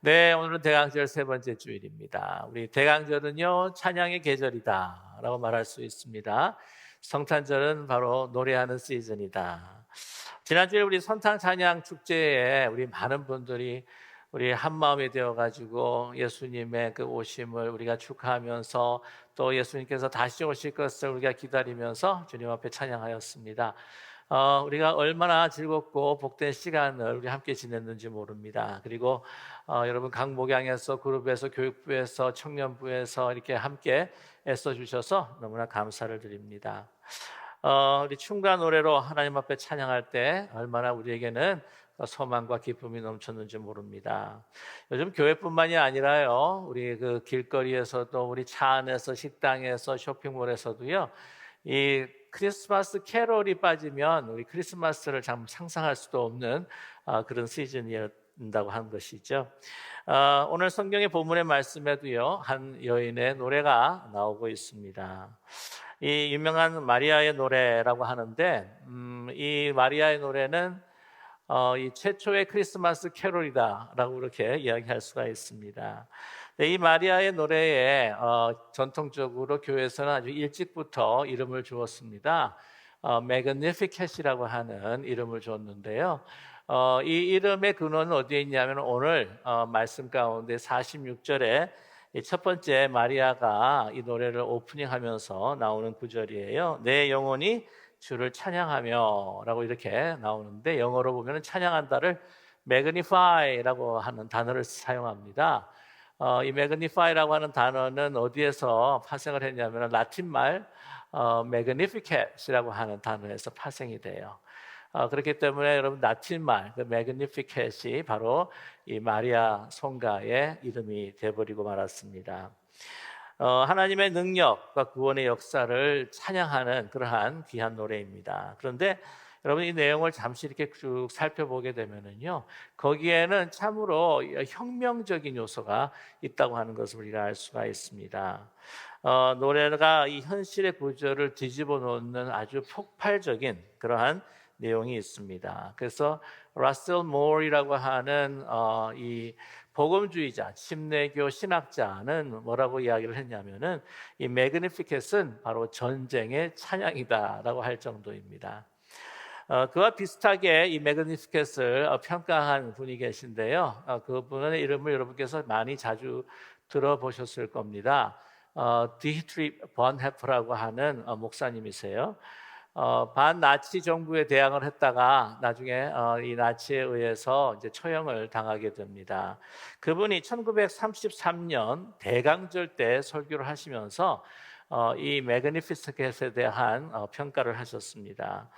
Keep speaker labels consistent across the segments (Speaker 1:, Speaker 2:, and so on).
Speaker 1: 네, 오늘은 대강절 세 번째 주일입니다. 우리 대강절은요, 찬양의 계절이다라고 말할 수 있습니다. 성탄절은 바로 노래하는 시즌이다. 지난주에 우리 선탕 찬양 축제에 우리 많은 분들이 우리 한 마음이 되어 가지고 예수님의 그 오심을 우리가 축하하면서 또 예수님께서 다시 오실 것을 우리가 기다리면서 주님 앞에 찬양하였습니다. 우리가 얼마나 즐겁고 복된 시간을 우리 함께 지냈는지 모릅니다. 그리고 여러분 각 목양에서 그룹에서 교육부에서 청년부에서 이렇게 함께 애써 주셔서 너무나 감사를 드립니다. 우리 춤과 노래로 하나님 앞에 찬양할 때 얼마나 우리에게는 소망과 기쁨이 넘쳤는지 모릅니다. 요즘 교회뿐만이 아니라요, 우리 그 길거리에서도 우리 차 안에서 식당에서 쇼핑몰에서도요, 이 크리스마스 캐롤이 빠지면 우리 크리스마스를 참 상상할 수도 없는 그런 시즌이었다고 하는 것이죠. 오늘 성경의 본문의 말씀에도요, 한 여인의 노래가 나오고 있습니다. 이 유명한 마리아의 노래라고 하는데, 이 마리아의 노래는 이 최초의 크리스마스 캐롤이다라고 그렇게 이야기할 수가 있습니다. 이 마리아의 노래에 전통적으로 교회에서는 아주 일찍부터 이름을 주었습니다. 매그니피켓이라고 하는 이름을 줬는데요. 이 이름의 근원은 어디에 있냐면 오늘 말씀 가운데 46절에 첫 번째 마리아가 이 노래를 오프닝하면서 나오는 구절이에요. 내 영혼이 주를 찬양하며 라고 이렇게 나오는데 영어로 보면 찬양한다를 magnify라고 하는 단어를 사용합니다. 이 magnify라고 하는 단어는 어디에서 파생을 했냐면 라틴말 magnificat이라고 하는 단어에서 파생이 돼요. 그렇기 때문에 여러분 라틴말 그 magnificat이 바로 이 마리아 송가의 이름이 되어버리고 말았습니다. 하나님의 능력과 구원의 역사를 찬양하는 그러한 귀한 노래입니다. 그런데 여러분 이 내용을 잠시 이렇게 쭉 살펴보게 되면은요, 거기에는 참으로 혁명적인 요소가 있다고 하는 것을 우리가 알 수가 있습니다. 노래가 이 현실의 구조를 뒤집어 놓는 아주 폭발적인 그러한 내용이 있습니다. 그래서 라셀 모어이라고 하는 이 복음주의자, 침례교 신학자는 뭐라고 이야기를 했냐면은 이 매그니피켓은 바로 전쟁의 찬양이다라고 할 정도입니다. 그와 비슷하게 이 매그니피켓을 평가한 분이 계신데요. 그분의 이름을 여러분께서 많이 자주 들어보셨을 겁니다. 디히트리 번헤프라고 하는 목사님이세요. 반나치 정부에 대항을 했다가 나중에 이 나치에 의해서 이제 처형을 당하게 됩니다. 그분이 1933년 대강절 때 설교를 하시면서 이 매그니피스켓에 대한 평가를 하셨습니다.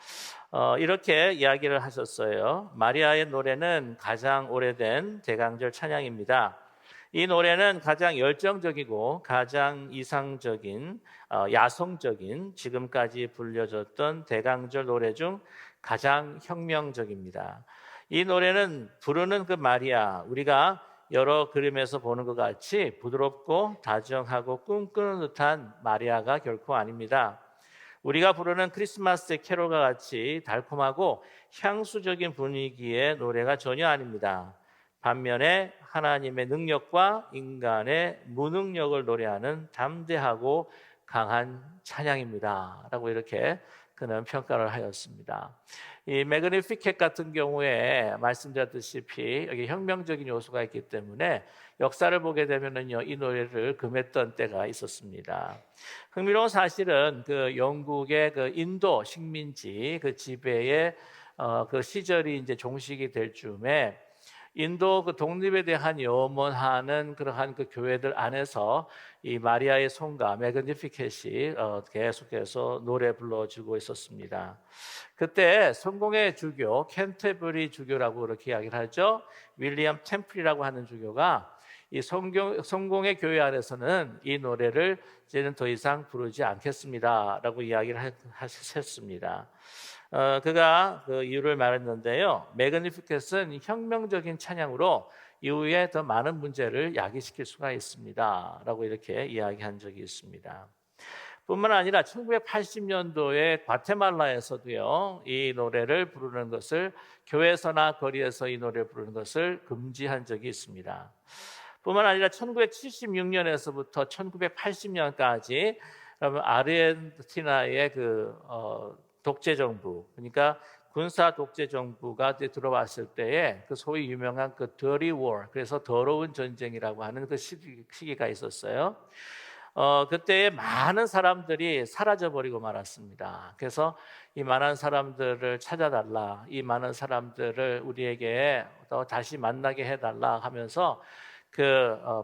Speaker 1: 이렇게 이야기를 하셨어요. 마리아의 노래는 가장 오래된 대강절 찬양입니다. 이 노래는 가장 열정적이고 가장 이상적인 야성적인 지금까지 불려졌던 대강절 노래 중 가장 혁명적입니다. 이 노래는 부르는 그 마리아, 우리가 여러 그림에서 보는 것 같이 부드럽고 다정하고 꿈꾸는 듯한 마리아가 결코 아닙니다. 우리가 부르는 크리스마스의 캐롤과 같이 달콤하고 향수적인 분위기의 노래가 전혀 아닙니다. 반면에 하나님의 능력과 인간의 무능력을 노래하는 담대하고 강한 찬양입니다. 라고 이렇게 그는 평가를 하였습니다. 이 매그니피켓 같은 경우에 말씀드렸다시피 여기 혁명적인 요소가 있기 때문에 역사를 보게 되면은요, 이 노래를 금했던 때가 있었습니다. 흥미로운 사실은 그 영국의 그 인도 식민지 그 지배의 그 시절이 이제 종식이 될 즈음에 인도 그 독립에 대한 염원하는 그러한 그 교회들 안에서 이 마리아의 송가 매그니피켓이 계속해서 노래 불러주고 있었습니다. 그때 성공의 주교 캔터버리 주교라고 그렇게 이야기를 하죠. 윌리엄 템플이라고 하는 주교가 이 성공의 교회 안에서는 이 노래를 이제는 더 이상 부르지 않겠습니다라고 이야기를 했습니다. 그가 그 이유를 말했는데요. 매그니피켓은 혁명적인 찬양으로 이후에 더 많은 문제를 야기시킬 수가 있습니다라고 이렇게 이야기한 적이 있습니다. 뿐만 아니라 1980년도에 과테말라에서도요, 이 노래를 부르는 것을, 교회에서나 거리에서 이 노래를 부르는 것을 금지한 적이 있습니다. 뿐만 아니라 1976년에서부터 1980년까지 아르헨티나의 독재 정부, 그러니까 군사 독재 정부가 들어왔을 때에 그 소위 유명한 그 Dirty War, 그래서 더러운 전쟁이라고 하는 그 시기가 있었어요. 그때에 많은 사람들이 사라져 버리고 말았습니다. 그래서 이 많은 사람들을 찾아달라, 이 많은 사람들을 우리에게 또 다시 만나게 해달라 하면서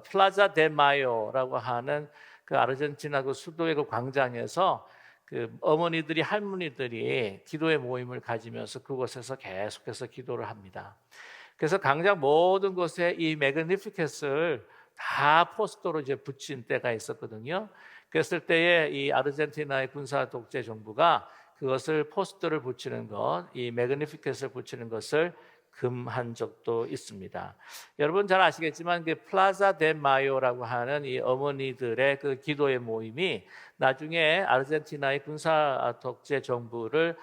Speaker 1: 플라자 데 마요라고 하는 그 아르헨티나 그 수도의 그 광장에서 그 어머니들이, 할머니들이 기도의 모임을 가지면서 그곳에서 계속해서 기도를 합니다. 그래서 광장 모든 곳에 이 매그니피켓을 다 포스터로 이제 붙인 때가 있었거든요. 그랬을 때에 이 아르헨티나의 군사 독재 정부가 그것을 포스터를 붙이는 것, 이 매그니피켓을 붙이는 것을 금한 적도 있습니다. 여러분 잘 아시겠지만 그 플라자 데 마요라고 하는 이 어머니들의 그 기도의 모임이 나중에 아르헨티나의 군사 독재 정부를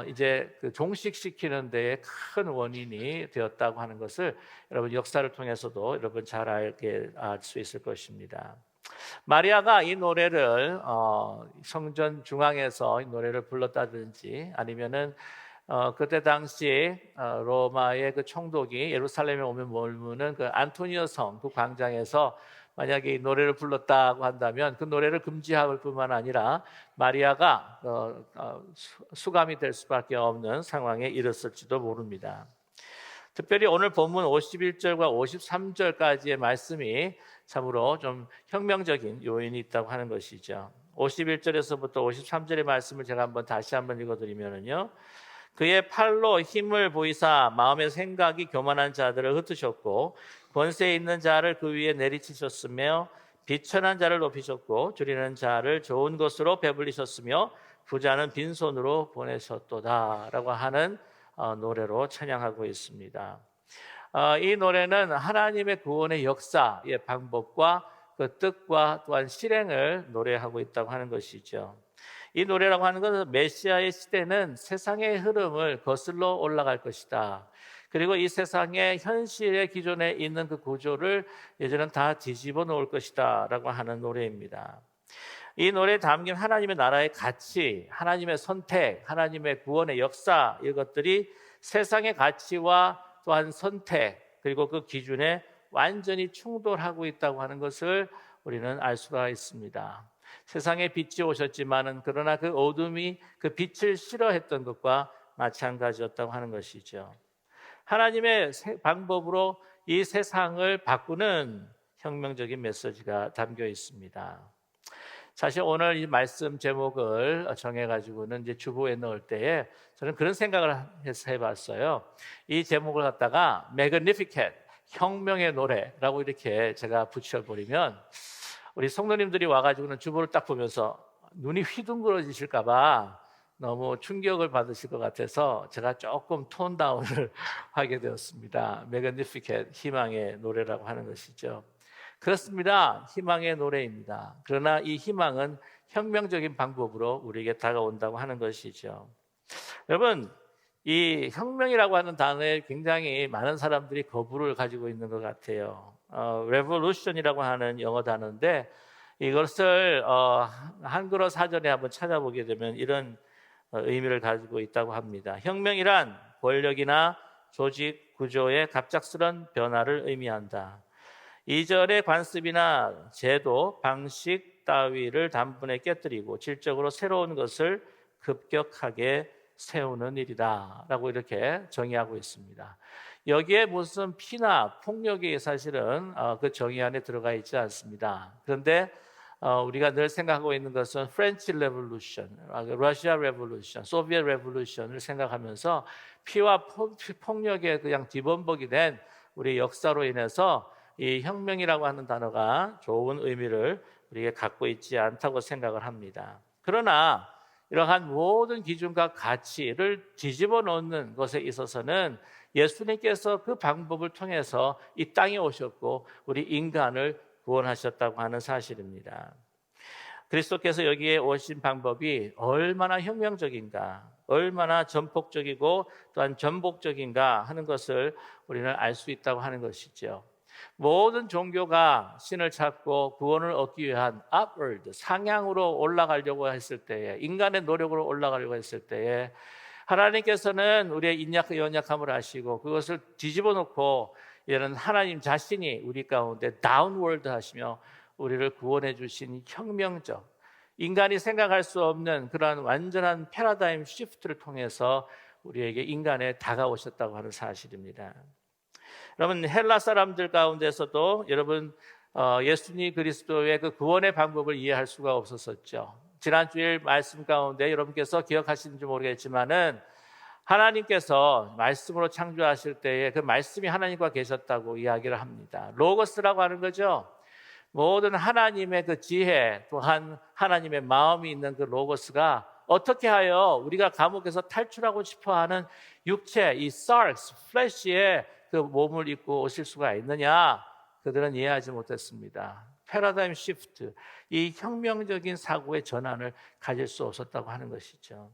Speaker 1: 이제 종식시키는 데에 큰 원인이 되었다고 하는 것을 여러분 역사를 통해서도 여러분 잘 알게 알 수 있을 것입니다. 마리아가 이 노래를 성전 중앙에서 이 노래를 불렀다든지 아니면은 그때 당시 로마의 그 총독이 예루살렘에 오면 머무는 그 안토니오 성 그 광장에서 만약에 이 노래를 불렀다고 한다면 그 노래를 금지할 뿐만 아니라 마리아가 수감이 될 수밖에 없는 상황에 이르렀을지도 모릅니다. 특별히 오늘 본문 51절과 53절까지의 말씀이 참으로 좀 혁명적인 요인이 있다고 하는 것이죠. 51절에서부터 53절의 말씀을 제가 다시 한번 읽어드리면요. 그의 팔로 힘을 보이사 마음의 생각이 교만한 자들을 흩으셨고 권세 있는 자를 그 위에 내리치셨으며 비천한 자를 높이셨고 줄이는 자를 좋은 것으로 배불리셨으며 부자는 빈손으로 보내셨도다라고 하는 노래로 찬양하고 있습니다. 이 노래는 하나님의 구원의 역사의 방법과 그 뜻과 또한 실행을 노래하고 있다고 하는 것이죠. 이 노래라고 하는 것은 메시아의 시대는 세상의 흐름을 거슬러 올라갈 것이다. 그리고 이 세상의 현실의 기존에 있는 그 구조를 이제는 다 뒤집어 놓을 것이다 라고 하는 노래입니다. 이 노래에 담긴 하나님의 나라의 가치, 하나님의 선택, 하나님의 구원의 역사, 이것들이 세상의 가치와 또한 선택, 그리고 그 기준에 완전히 충돌하고 있다고 하는 것을 우리는 알 수가 있습니다. 세상에 빛이 오셨지만은 그러나 그 어둠이 그 빛을 싫어했던 것과 마찬가지였다고 하는 것이죠. 하나님의 방법으로 이 세상을 바꾸는 혁명적인 메시지가 담겨 있습니다. 사실 오늘 이 말씀 제목을 정해가지고는 이제 주보에 넣을 때에 저는 그런 생각을 해봤어요. 이 제목을 갖다가 Magnificent, 혁명의 노래라고 이렇게 제가 붙여버리면 우리 성도님들이 와가지고는 주보를 딱 보면서 눈이 휘둥그러지실까봐 너무 충격을 받으실 것 같아서 제가 조금 톤 다운을 하게 되었습니다. Magnificent, 희망의 노래라고 하는 것이죠. 그렇습니다. 희망의 노래입니다. 그러나 이 희망은 혁명적인 방법으로 우리에게 다가온다고 하는 것이죠. 여러분, 이 혁명이라고 하는 단어에 굉장히 많은 사람들이 거부를 가지고 있는 것 같아요. revolution이라고 하는 영어 단어인데 이것을 한글어 사전에 한번 찾아보게 되면 이런 의미를 가지고 있다고 합니다. 혁명이란 권력이나 조직 구조의 갑작스런 변화를 의미한다. 이전의 관습이나 제도, 방식 따위를 단번에 깨뜨리고 질적으로 새로운 것을 급격하게 세우는 일이다 라고 이렇게 정의하고 있습니다. 여기에 무슨 피나 폭력이 사실은 그 정의 안에 들어가 있지 않습니다. 그런데 우리가 늘 생각하고 있는 것은 프렌치 레볼루션, 러시아 레볼루션, 소비에트 레볼루션을 생각하면서 피와 폭력에 그냥 뒤범벅이 된 우리 역사로 인해서 이 혁명이라고 하는 단어가 좋은 의미를 우리에게 갖고 있지 않다고 생각을 합니다. 그러나 이러한 모든 기준과 가치를 뒤집어 놓는 것에 있어서는 예수님께서 그 방법을 통해서 이 땅에 오셨고 우리 인간을 구원하셨다고 하는 사실입니다. 그리스도께서 여기에 오신 방법이 얼마나 혁명적인가, 얼마나 전폭적이고 또한 전복적인가 하는 것을 우리는 알 수 있다고 하는 것이죠. 모든 종교가 신을 찾고 구원을 얻기 위한 upward, 상향으로 올라가려고 했을 때에, 인간의 노력으로 올라가려고 했을 때에 하나님께서는 우리의 연약함을 아시고 그것을 뒤집어 놓고 이런 하나님 자신이 우리 가운데 다운월드 하시며 우리를 구원해 주신 혁명적, 인간이 생각할 수 없는 그러한 완전한 패러다임 시프트를 통해서 우리에게 인간에 다가오셨다고 하는 사실입니다. 여러분, 헬라 사람들 가운데서도 여러분 예수님 그리스도의 그 구원의 방법을 이해할 수가 없었었죠. 지난 주일 말씀 가운데 여러분께서 기억하시는지 모르겠지만은 하나님께서 말씀으로 창조하실 때에 그 말씀이 하나님과 계셨다고 이야기를 합니다. 로고스라고 하는 거죠. 모든 하나님의 그 지혜 또한 하나님의 마음이 있는 그 로고스가 어떻게 하여 우리가 감옥에서 탈출하고 싶어하는 육체, 이 sarx, 플래시의 그 몸을 입고 오실 수가 있느냐? 그들은 이해하지 못했습니다. 패러다임 시프트, 이 혁명적인 사고의 전환을 가질 수 없었다고 하는 것이죠.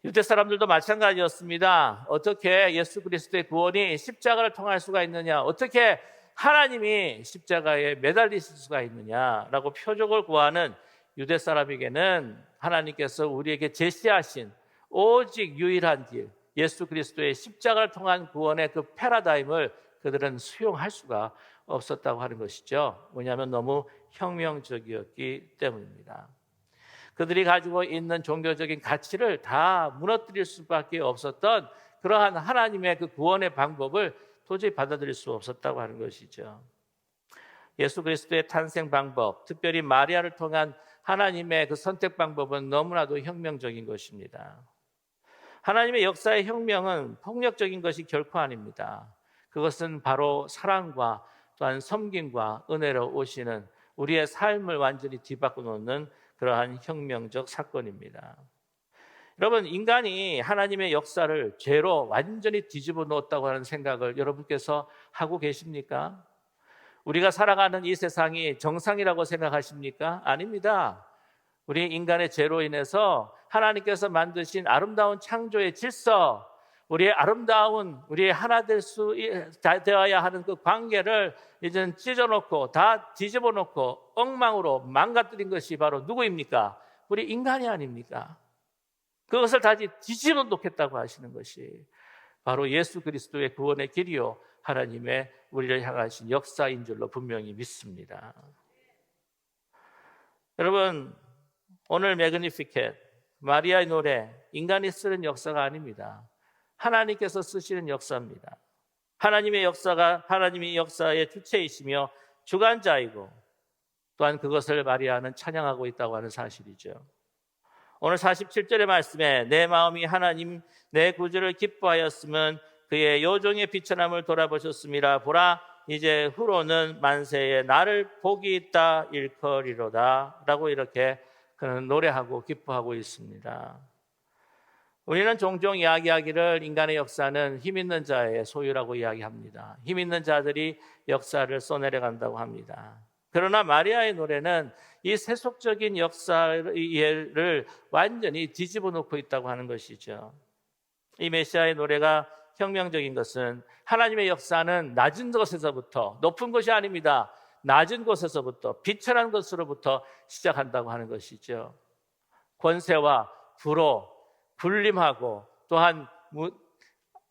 Speaker 1: 유대 사람들도 마찬가지였습니다. 어떻게 예수 그리스도의 구원이 십자가를 통할 수가 있느냐? 어떻게 하나님이 십자가에 매달리실 수가 있느냐라고 표적을 구하는 유대 사람에게는 하나님께서 우리에게 제시하신 오직 유일한 길, 예수 그리스도의 십자가를 통한 구원의 그 패러다임을 그들은 수용할 수가 없었다고 하는 것이죠. 왜냐하면 너무 혁명적이었기 때문입니다. 그들이 가지고 있는 종교적인 가치를 다 무너뜨릴 수밖에 없었던 그러한 하나님의 그 구원의 방법을 도저히 받아들일 수 없었다고 하는 것이죠. 예수 그리스도의 탄생 방법, 특별히 마리아를 통한 하나님의 그 선택 방법은 너무나도 혁명적인 것입니다. 하나님의 역사의 혁명은 폭력적인 것이 결코 아닙니다. 그것은 바로 사랑과 또한 섬김과 은혜로 오시는 우리의 삶을 완전히 뒤바꿔 놓는 그러한 혁명적 사건입니다. 여러분, 인간이 하나님의 역사를 죄로 완전히 뒤집어 놓았다고 하는 생각을 여러분께서 하고 계십니까? 우리가 살아가는 이 세상이 정상이라고 생각하십니까? 아닙니다. 우리 인간의 죄로 인해서 하나님께서 만드신 아름다운 창조의 질서, 우리의 아름다운, 우리의 하나 될 수 되어야 하는 그 관계를 이제는 찢어놓고 다 뒤집어 놓고 엉망으로 망가뜨린 것이 바로 누구입니까? 우리 인간이 아닙니까? 그것을 다시 뒤집어 놓겠다고 하시는 것이 바로 예수 그리스도의 구원의 길이요 하나님의 우리를 향하신 역사인 줄로 분명히 믿습니다. 여러분, 오늘 매그니피켓, 마리아의 노래, 인간이 쓰는 역사가 아닙니다. 하나님께서 쓰시는 역사입니다. 하나님의 역사가 하나님의 역사의 주체이시며 주관자이고 또한 그것을 마리아는 찬양하고 있다고 하는 사실이죠. 오늘 47절의 말씀에 내 마음이 하나님 내 구주를 기뻐하였으면 그의 요종의 비천함을 돌아보셨음이라. 보라, 이제 후로는 만세에 나를 복이 있다 일컬이로다 라고 이렇게 그는 노래하고 기뻐하고 있습니다. 우리는 종종 이야기하기를 인간의 역사는 힘 있는 자의 소유라고 이야기합니다. 힘 있는 자들이 역사를 써내려간다고 합니다. 그러나 마리아의 노래는 이 세속적인 역사를 완전히 뒤집어 놓고 있다고 하는 것이죠. 이 메시아의 노래가 혁명적인 것은 하나님의 역사는 낮은 곳에서부터, 높은 것이 아닙니다. 낮은 곳에서부터, 비천한 것으로부터 시작한다고 하는 것이죠. 권세와 부로 군림하고 또한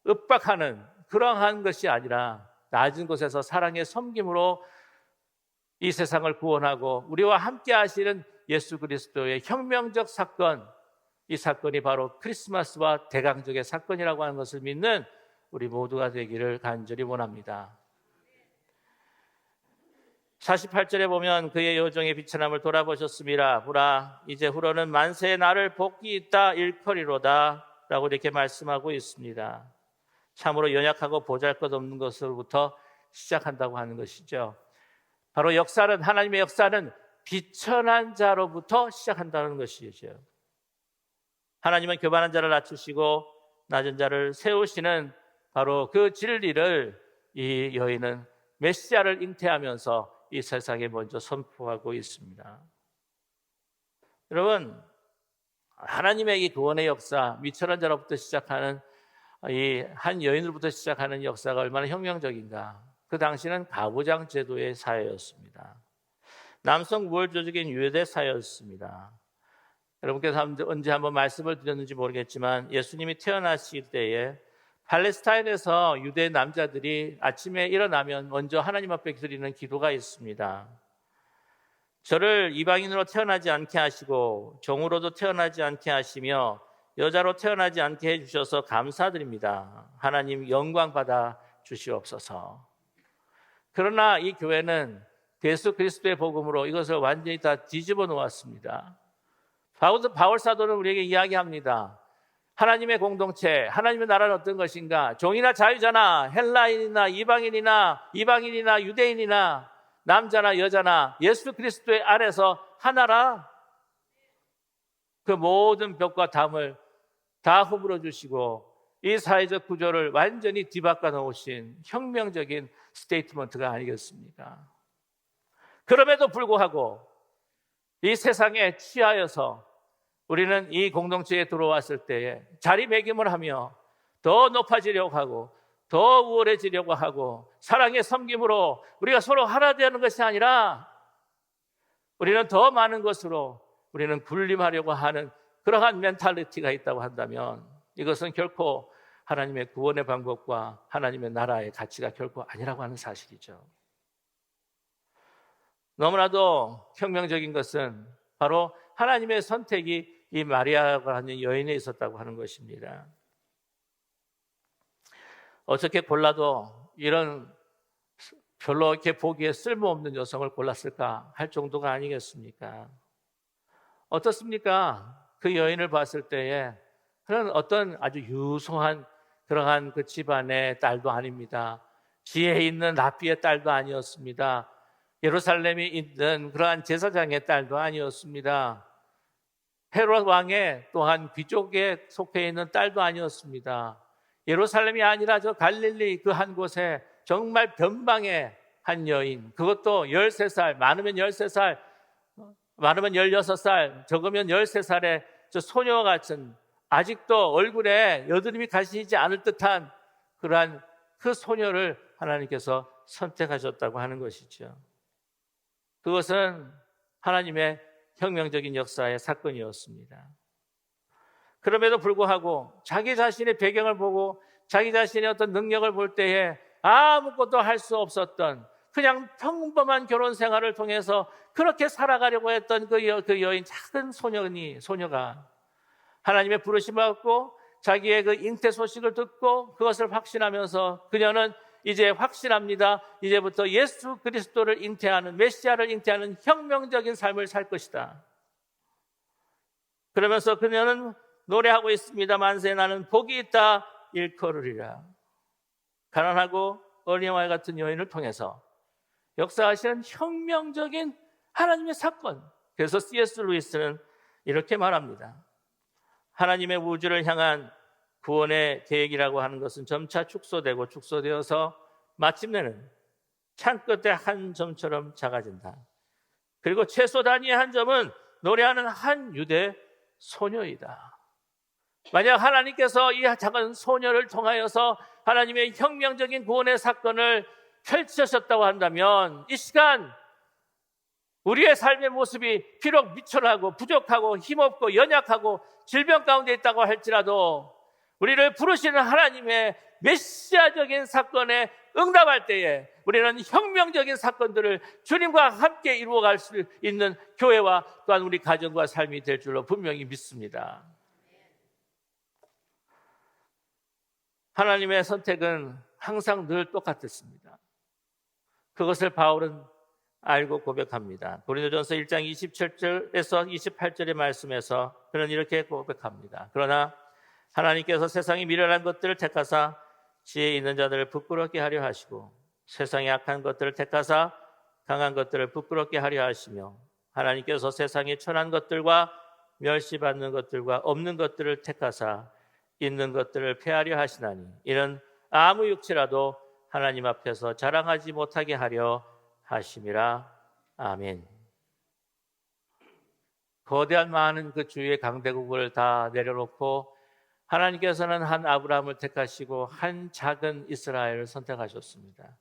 Speaker 1: 윽박하는 그러한 것이 아니라 낮은 곳에서 사랑의 섬김으로 이 세상을 구원하고 우리와 함께 하시는 예수 그리스도의 혁명적 사건, 이 사건이 바로 크리스마스와 대강적의 사건이라고 하는 것을 믿는 우리 모두가 되기를 간절히 원합니다. 48절에 보면 그의 요정의 비천함을 돌아보셨음이라. 보라, 이제 후로는 만세에 나를 복이 있다 일컬이로다 라고 이렇게 말씀하고 있습니다. 참으로 연약하고 보잘것없는 것으로부터 시작한다고 하는 것이죠. 바로 역사는, 하나님의 역사는 비천한 자로부터 시작한다는 것이죠. 하나님은 교만한 자를 낮추시고 낮은 자를 세우시는 바로 그 진리를 이 여인은 메시아를 잉태하면서 이 세상에 먼저 선포하고 있습니다. 여러분, 하나님의 이 구원의 역사, 미천한 자로부터 시작하는 이 한 여인으로부터 시작하는 역사가 얼마나 혁명적인가. 그 당시는 가부장 제도의 사회였습니다. 남성 우월조직인 유대 사회였습니다. 여러분께서 언제 한번 말씀을 드렸는지 모르겠지만 예수님이 태어나실 때에 팔레스타인에서 유대 남자들이 아침에 일어나면 먼저 하나님 앞에 드리는 기도가 있습니다. 저를 이방인으로 태어나지 않게 하시고 종으로도 태어나지 않게 하시며 여자로 태어나지 않게 해주셔서 감사드립니다. 하나님 영광 받아 주시옵소서. 그러나 이 교회는 예수 그리스도의 복음으로 이것을 완전히 다 뒤집어 놓았습니다. 바울 사도는 우리에게 이야기합니다. 하나님의 공동체, 하나님의 나라는 어떤 것인가? 종이나 자유자나 헬라인이나 이방인이나 유대인이나 남자나 여자나 예수 그리스도의 안에서 하나라. 그 모든 벽과 담을 다 허물어 주시고 이 사회적 구조를 완전히 뒤바꿔 놓으신 혁명적인 스테이트먼트가 아니겠습니까? 그럼에도 불구하고 이 세상에 취하여서 우리는 이 공동체에 들어왔을 때에 자리매김을 하며 더 높아지려고 하고 더 우월해지려고 하고 사랑의 섬김으로 우리가 서로 하나 되는 것이 아니라 우리는 더 많은 것으로 우리는 군림하려고 하는 그러한 멘탈리티가 있다고 한다면 이것은 결코 하나님의 구원의 방법과 하나님의 나라의 가치가 결코 아니라고 하는 사실이죠. 너무나도 혁명적인 것은 바로 하나님의 선택이 이 마리아가 하는 여인에 있었다고 하는 것입니다. 어떻게 골라도 이런 별로 이렇게 보기에 쓸모없는 여성을 골랐을까 할 정도가 아니겠습니까? 어떻습니까? 그 여인을 봤을 때에 그런 어떤 아주 유소한 그러한 그 집안의 딸도 아닙니다. 지혜 있는 랍비의 딸도 아니었습니다. 예루살렘에 있는 그러한 제사장의 딸도 아니었습니다. 헤롯 왕의 또한 귀족에 속해 있는 딸도 아니었습니다. 예루살렘이 아니라 저 갈릴리 그 한 곳에 정말 변방의 한 여인, 그것도 13살, 많으면 13살, 많으면 16살, 적으면 13살의 저 소녀 같은 아직도 얼굴에 여드름이 가시지 않을 듯한 그러한 그 소녀를 하나님께서 선택하셨다고 하는 것이죠. 그것은 하나님의 혁명적인 역사의 사건이었습니다. 그럼에도 불구하고 자기 자신의 배경을 보고 자기 자신의 어떤 능력을 볼 때에 아무것도 할 수 없었던 그냥 평범한 결혼 생활을 통해서 그렇게 살아가려고 했던 그 여인 작은 소녀가 하나님의 부르심을 받고 자기의 그 잉태 소식을 듣고 그것을 확신하면서 그녀는 이제 확신합니다. 이제부터 예수 그리스도를 잉태하는 메시아를 잉태하는 혁명적인 삶을 살 것이다. 그러면서 그녀는 노래하고 있습니다. 만세 나는 복이 있다 일컬으리라. 가난하고 어린아이 같은 여인을 통해서 역사하시는 혁명적인 하나님의 사건. 그래서 C.S. 루이스는 이렇게 말합니다. 하나님의 우주를 향한 구원의 계획이라고 하는 것은 점차 축소되어서 마침내는 창 끝에 한 점처럼 작아진다. 그리고 최소 단위의 한 점은 노래하는 한 유대 소녀이다. 만약 하나님께서 이 작은 소녀를 통하여서 하나님의 혁명적인 구원의 사건을 펼치셨다고 한다면 이 시간 우리의 삶의 모습이 비록 미천하고 부족하고 힘없고 연약하고 질병 가운데 있다고 할지라도 우리를 부르시는 하나님의 메시아적인 사건에 응답할 때에 우리는 혁명적인 사건들을 주님과 함께 이루어갈 수 있는 교회와 또한 우리 가정과 삶이 될 줄로 분명히 믿습니다. 하나님의 선택은 항상 늘 똑같았습니다. 그것을 바울은 알고 고백합니다. 고린도전서 1장 27절에서 28절의 말씀에서 그는 이렇게 고백합니다. 그러나 하나님께서 세상의 미련한 것들을 택하사 지혜 있는 자들을 부끄럽게 하려 하시고 세상의 악한 것들을 택하사 강한 것들을 부끄럽게 하려 하시며 하나님께서 세상의 천한 것들과 멸시받는 것들과 없는 것들을 택하사 있는 것들을 폐하려 하시나니 이는 아무 육체라도 하나님 앞에서 자랑하지 못하게 하려 하심이라. 아멘. 거대한 많은 그 주위의 강대국을 다 내려놓고 하나님께서는 한 아브라함을 택하시고 한 작은 이스라엘을 선택하셨습니다.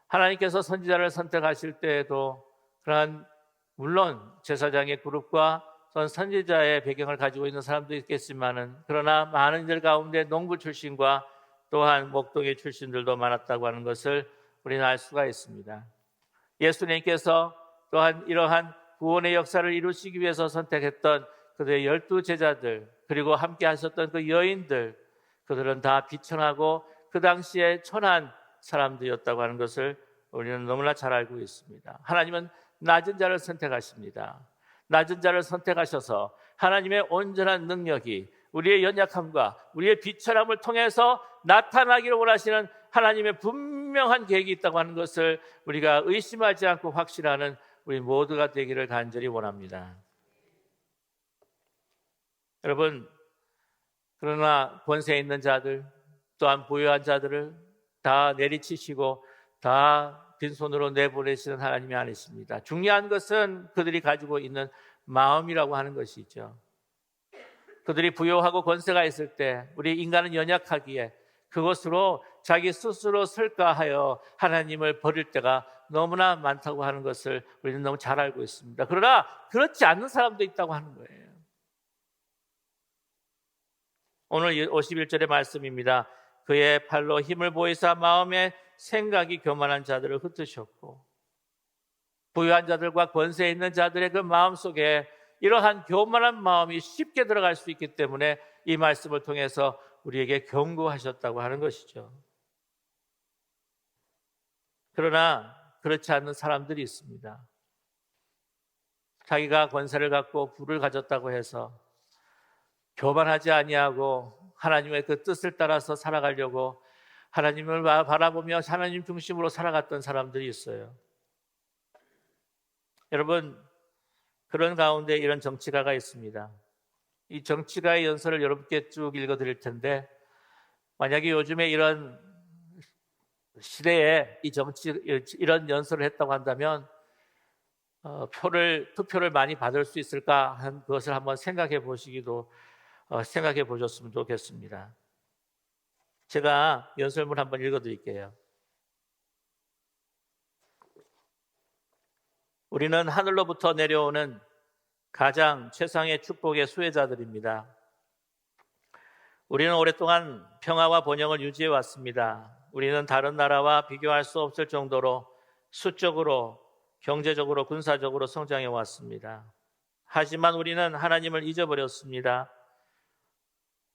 Speaker 1: 하나님께서 선지자를 선택하실 때에도 그러한 물론 제사장의 그룹과 선지자의 배경을 가지고 있는 사람도 있겠지만은 그러나 많은 이들 가운데 농부 출신과 또한 목동의 출신들도 많았다고 하는 것을 우리는 알 수가 있습니다. 예수님께서 또한 이러한 구원의 역사를 이루시기 위해서 선택했던 그들의 12 제자들 그리고 함께 하셨던 그 여인들 그들은 다 비천하고 그 당시에 천한 사람들이었다고 하는 것을 우리는 너무나 잘 알고 있습니다. 하나님은 낮은 자를 선택하십니다. 낮은 자를 선택하셔서 하나님의 온전한 능력이 우리의 연약함과 우리의 비천함을 통해서 나타나기를 원하시는 하나님의 분명한 계획이 있다고 하는 것을 우리가 의심하지 않고 확신하는 우리 모두가 되기를 간절히 원합니다. 여러분, 그러나 권세 있는 자들 또한 부유한 자들을 다 내리치시고 다 빈손으로 내보내시는 하나님이 아니십니다. 중요한 것은 그들이 가지고 있는 마음이라고 하는 것이죠. 그들이 부유하고 권세가 있을 때 우리 인간은 연약하기에 그것으로 자기 스스로 설가하여 하나님을 버릴 때가 너무나 많다고 하는 것을 우리는 너무 잘 알고 있습니다. 그러나 그렇지 않는 사람도 있다고 하는 거예요. 오늘 51절의 말씀입니다. 그의 팔로 힘을 보이사 마음에 생각이 교만한 자들을 흩으셨고 부유한 자들과 권세 있는 자들의 그 마음속에 이러한 교만한 마음이 쉽게 들어갈 수 있기 때문에 이 말씀을 통해서 우리에게 경고하셨다고 하는 것이죠. 그러나 그렇지 않는 사람들이 있습니다. 자기가 권세를 갖고 부를 가졌다고 해서 교만하지 아니하고 하나님의 그 뜻을 따라서 살아가려고 하나님을 바라보며 하나님 중심으로 살아갔던 사람들이 있어요. 여러분, 그런 가운데 이런 정치가가 있습니다. 이 정치가의 연설을 여러분께 쭉 읽어드릴 텐데 만약에 요즘에 이런 시대에 이런 연설을 했다고 한다면 투표를 많이 받을 수 있을까 하는 것을 한번 생각해 보셨으면 좋겠습니다. 제가 연설문 한번 읽어드릴게요. 우리는 하늘로부터 내려오는 가장 최상의 축복의 수혜자들입니다. 우리는 오랫동안 평화와 번영을 유지해 왔습니다. 우리는 다른 나라와 비교할 수 없을 정도로 수적으로, 경제적으로, 군사적으로 성장해 왔습니다. 하지만 우리는 하나님을 잊어버렸습니다.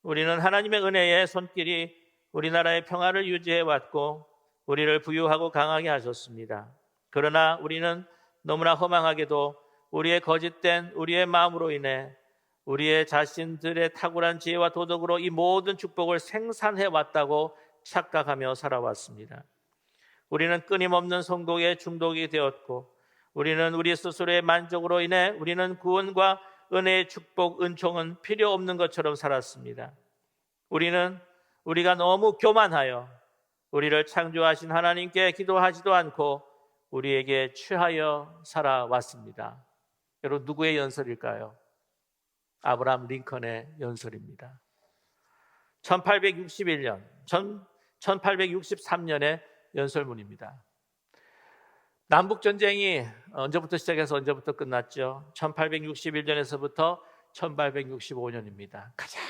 Speaker 1: 우리는 하나님의 은혜의 손길이 우리나라의 평화를 유지해 왔고 우리를 부유하고 강하게 하셨습니다. 그러나 우리는 너무나 허망하게도 우리의 거짓된 우리의 마음으로 인해 우리의 자신들의 탁월한 지혜와 도덕으로 이 모든 축복을 생산해 왔다고 착각하며 살아왔습니다. 우리는 끊임없는 선곡에 중독이 되었고 우리는 우리 스스로의 만족으로 인해 우리는 구원과 은혜의 축복, 은총은 필요 없는 것처럼 살았습니다. 우리가 너무 교만하여 우리를 창조하신 하나님께 기도하지도 않고 우리에게 취하여 살아왔습니다. 여러분, 누구의 연설일까요? 아브라함 링컨의 연설입니다. 1863년의 연설문입니다. 남북전쟁이 언제부터 시작해서 언제부터 끝났죠? 1861년에서부터 1865년입니다. 가장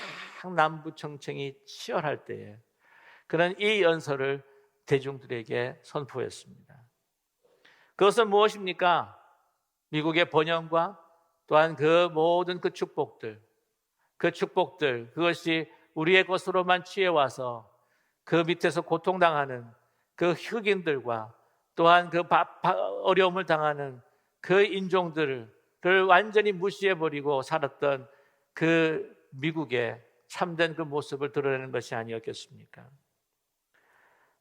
Speaker 1: 남북 정쟁이 치열할 때에 그는 이 연설을 대중들에게 선포했습니다. 그것은 무엇입니까? 미국의 번영과 또한 그 모든 그 축복들, 그것이 우리의 것으로만 취해와서 그 밑에서 고통당하는 그 흑인들과 또한 그 어려움을 당하는 그 인종들을 완전히 무시해버리고 살았던 그 미국의 참된 그 모습을 드러내는 것이 아니었겠습니까?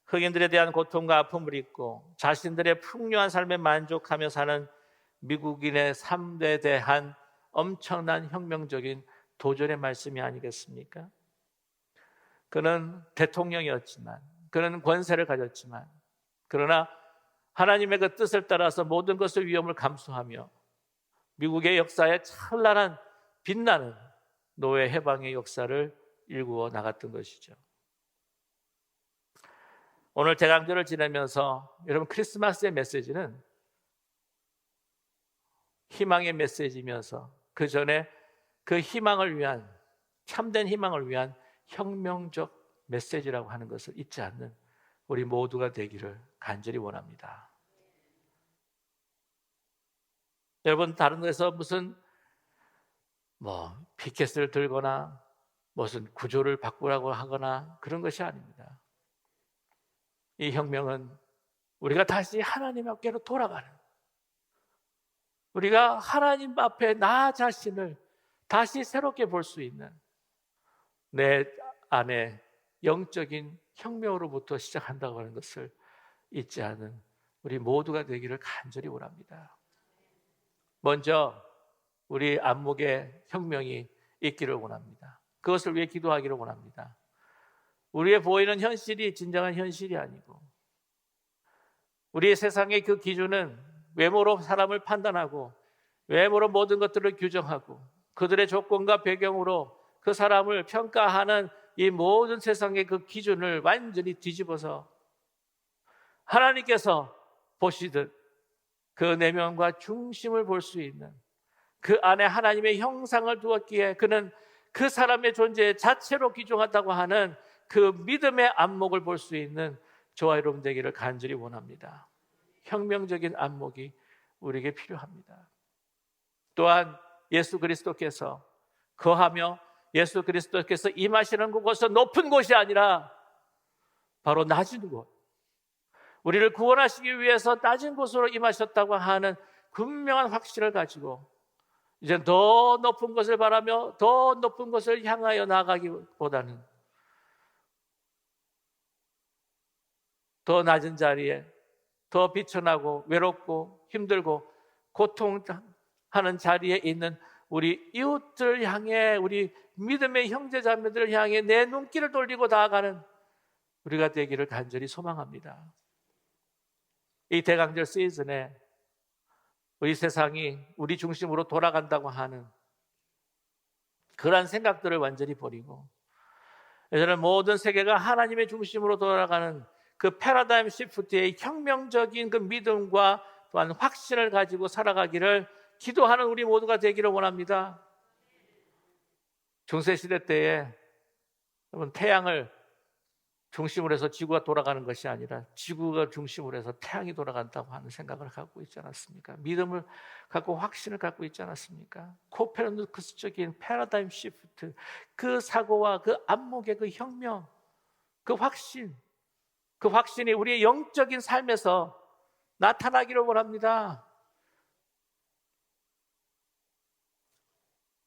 Speaker 1: 흑인들에 대한 고통과 아픔을 잊고 자신들의 풍요한 삶에 만족하며 사는 미국인의 삶에 대한 엄청난 혁명적인 도전의 말씀이 아니겠습니까? 그는 대통령이었지만, 그는 권세를 가졌지만, 그러나 하나님의 그 뜻을 따라서 모든 것을 위험을 감수하며 미국의 역사에 찬란한 빛나는 노예 해방의 역사를 일구어 나갔던 것이죠. 오늘 대강절을 지내면서 여러분, 크리스마스의 메시지는 희망의 메시지면서 그 전에 그 희망을 위한, 참된 희망을 위한 혁명적 메시지라고 하는 것을 잊지 않는 우리 모두가 되기를 간절히 원합니다. 여러분, 다른 데서 무슨 피켓을 들거나 무슨 구조를 바꾸라고 하거나 그런 것이 아닙니다. 이 혁명은 우리가 다시 하나님 앞께로 돌아가는, 우리가 하나님 앞에 나 자신을 다시 새롭게 볼 수 있는 내 안에 영적인 혁명으로부터 시작한다고 하는 것을 잊지 않은 우리 모두가 되기를 간절히 원합니다. 먼저 우리 안목의 혁명이 있기를 원합니다. 그것을 위해 기도하기를 원합니다. 우리의 보이는 현실이 진정한 현실이 아니고, 우리의 세상의 그 기준은 외모로 사람을 판단하고 외모로 모든 것들을 규정하고 그들의 조건과 배경으로 그 사람을 평가하는 이 모든 세상의 그 기준을 완전히 뒤집어서 하나님께서 보시듯 그 내면과 중심을 볼 수 있는, 그 안에 하나님의 형상을 두었기에 그는 그 사람의 존재 자체로 귀중하다고 하는 그 믿음의 안목을 볼 수 있는 저와 여러분 되기를 간절히 원합니다. 혁명적인 안목이 우리에게 필요합니다. 또한 예수 그리스도께서 거하며 예수 그리스도께서 임하시는 곳은 높은 곳이 아니라 바로 낮은 곳, 우리를 구원하시기 위해서 낮은 곳으로 임하셨다고 하는 분명한 확신을 가지고 이제 더 높은 것을 바라며 더 높은 것을 향하여 나아가기보다는 더 낮은 자리에 더 비천하고 외롭고 힘들고 고통하는 자리에 있는 우리 이웃들 향해, 우리 믿음의 형제자매들을 향해 내 눈길을 돌리고 나아가는 우리가 되기를 간절히 소망합니다. 이 대강절 시즌에 우리 세상이 우리 중심으로 돌아간다고 하는 그러한 생각들을 완전히 버리고 예전에 모든 세계가 하나님의 중심으로 돌아가는 그 패러다임 시프트의 혁명적인 그 믿음과 또한 확신을 가지고 살아가기를 기도하는 우리 모두가 되기를 원합니다. 중세시대 때에 여러분, 태양을 중심으로 해서 지구가 돌아가는 것이 아니라 지구가 중심으로 해서 태양이 돌아간다고 하는 생각을 갖고 있지 않았습니까? 믿음을 갖고 확신을 갖고 있지 않았습니까? 코페르니쿠스적인 패러다임 시프트, 그 사고와 그 안목의 그 혁명, 그 확신이 우리의 영적인 삶에서 나타나기를 원합니다.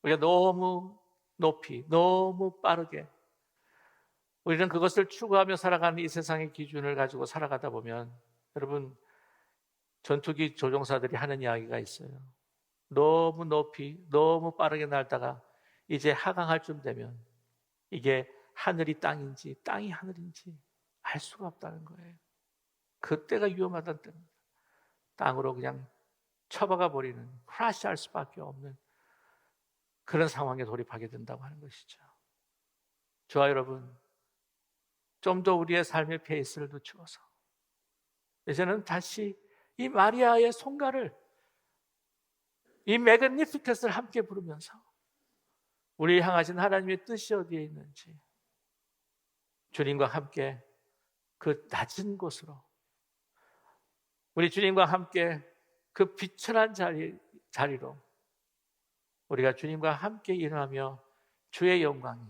Speaker 1: 우리가 너무 높이, 너무 빠르게 우리는 그것을 추구하며 살아가는 이 세상의 기준을 가지고 살아가다 보면 여러분, 전투기 조종사들이 하는 이야기가 있어요. 너무 높이, 너무 빠르게 날다가 이제 하강할 쯤 되면 이게 하늘이 땅인지 땅이 하늘인지 알 수가 없다는 거예요. 그때가 위험하다는 때입니다. 땅으로 그냥 쳐박아 버리는, 크래시할 수밖에 없는 그런 상황에 돌입하게 된다고 하는 것이죠. 저와 여러분, 좀 더 우리의 삶의 페이스를 늦추어서 이제는 다시 이 마리아의 송가를, 이 매그니피켓을 함께 부르면서 우리 향하신 하나님의 뜻이 어디에 있는지 주님과 함께 그 낮은 곳으로, 우리 주님과 함께 그 비천한 자리로 우리가 주님과 함께 일어나며 주의 영광이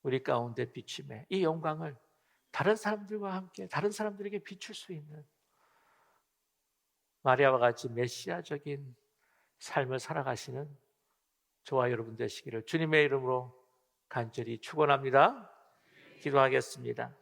Speaker 1: 우리 가운데 비침에 이 영광을 다른 사람들과 함께 다른 사람들에게 비출 수 있는 마리아와 같이 메시아적인 삶을 살아가시는 저와 여러분 되시기를 주님의 이름으로 간절히 축원합니다. 기도하겠습니다.